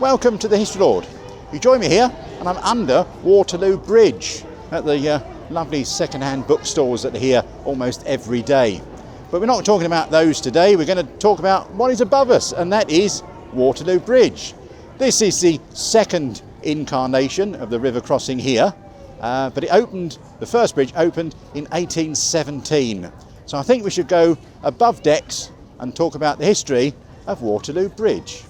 Welcome to the History Lord. You join me here and I'm under Waterloo Bridge at the lovely second-hand bookstores that are here almost every day. But we're not talking about those today, we're going to talk about what is above us, and that is Waterloo Bridge. This is the second incarnation of the river crossing here, but the first bridge opened in 1817. So I think we should go above decks and talk about the history of Waterloo Bridge.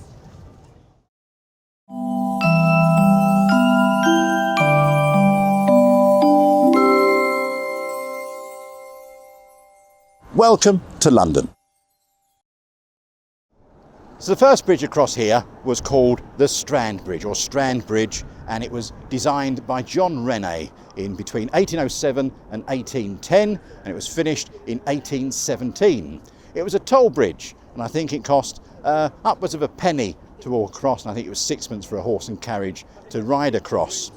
Welcome to London. So the first bridge across here was called the Strand Bridge, or Strand Bridge, and it was designed by John Rennie in between 1807 and 1810, and it was finished in 1817. It was a toll bridge, and I think it cost upwards of a penny to walk across, and I think it was sixpence for a horse and carriage to ride across.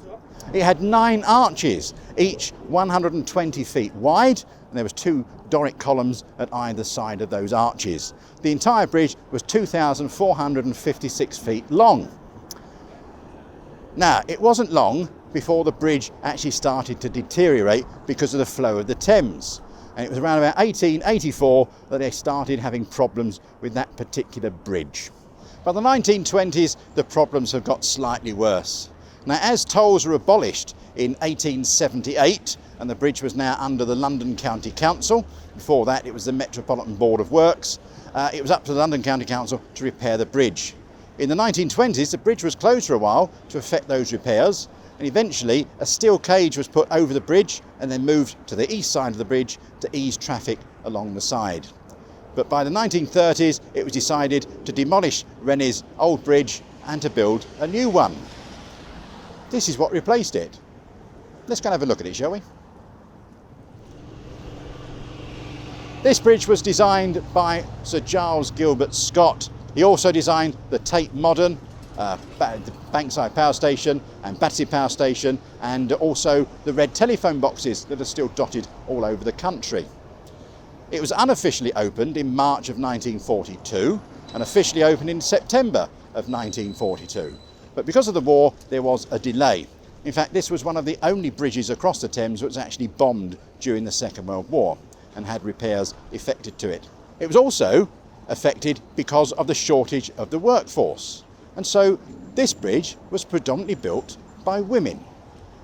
It had 9 arches, each 120 feet wide, and there was 2 Doric columns at either side of those arches. The entire bridge was 2,456 feet long. Now, it wasn't long before the bridge actually started to deteriorate because of the flow of the Thames. And it was around about 1884 that they started having problems with that particular bridge. By the 1920s, the problems have got slightly worse. Now, as tolls were abolished in 1878, and the bridge was now under the London County Council. Before that, it was the Metropolitan Board of Works. It was up to the London County Council to repair the bridge. In the 1920s, the bridge was closed for a while to effect those repairs, and eventually a steel cage was put over the bridge and then moved to the east side of the bridge to ease traffic along the side. But by the 1930s, it was decided to demolish Rennie's old bridge and to build a new one. This is what replaced it. Let's go and have a look at it, shall we? This bridge was designed by Sir Giles Gilbert Scott. He also designed the Tate Modern, Bankside Power Station and Battersea Power Station, and also the red telephone boxes that are still dotted all over the country. It was unofficially opened in March of 1942 and officially opened in September of 1942. But because of the war, there was a delay. In fact, this was one of the only bridges across the Thames that was actually bombed during the Second World War and had repairs effected to it. It was also affected because of the shortage of the workforce. And so this bridge was predominantly built by women,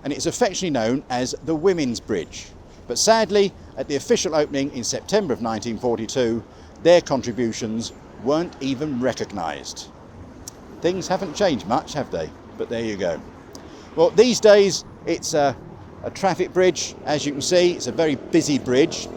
and it's affectionately known as the Women's Bridge. But sadly, at the official opening in September of 1942, their contributions weren't even recognised. Things haven't changed much, have they? But there you go. Well, these days it's a traffic bridge. As you can see, it's a very busy bridge.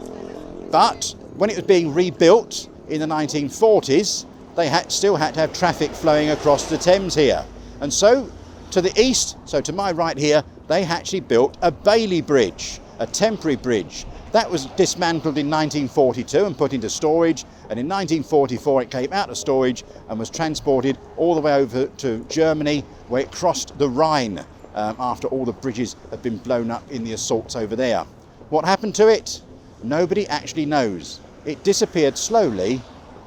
But when it was being rebuilt in the 1940s, they still had to have traffic flowing across the Thames here. And so to the east, so to my right here, they actually built a Bailey Bridge, a temporary bridge. That was dismantled in 1942 and put into storage, and in 1944 it came out of storage and was transported all the way over to Germany, where it crossed the Rhine after all the bridges had been blown up in the assaults over there. What happened to it? Nobody actually knows. It disappeared slowly,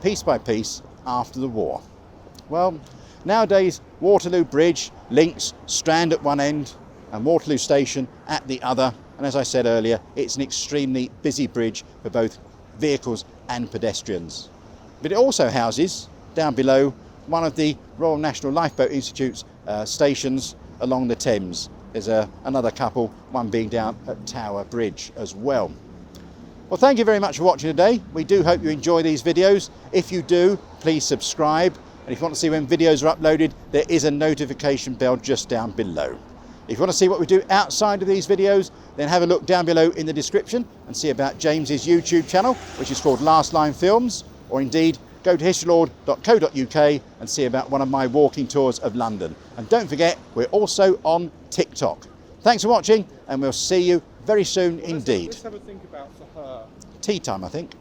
piece by piece, after the war. Well, nowadays Waterloo Bridge links Strand at one end and Waterloo Station at the other, and as I said earlier, it's an extremely busy bridge for both vehicles and pedestrians. But it also houses, down below, one of the Royal National Lifeboat Institute's stations along the Thames. There's another couple, one being down at Tower Bridge as well. Well, thank you very much for watching today. We do hope you enjoy these videos. If you do, please subscribe. And if you want to see when videos are uploaded, there is a notification bell just down below. If you want to see what we do outside of these videos, then have a look down below in the description and see about James's YouTube channel, which is called Last Line Films, or indeed go to historylord.co.uk and see about one of my walking tours of London. And don't forget, we're also on TikTok. Thanks for watching, and we'll see you very soon indeed. Let's have a think about for her. Tea time, I think.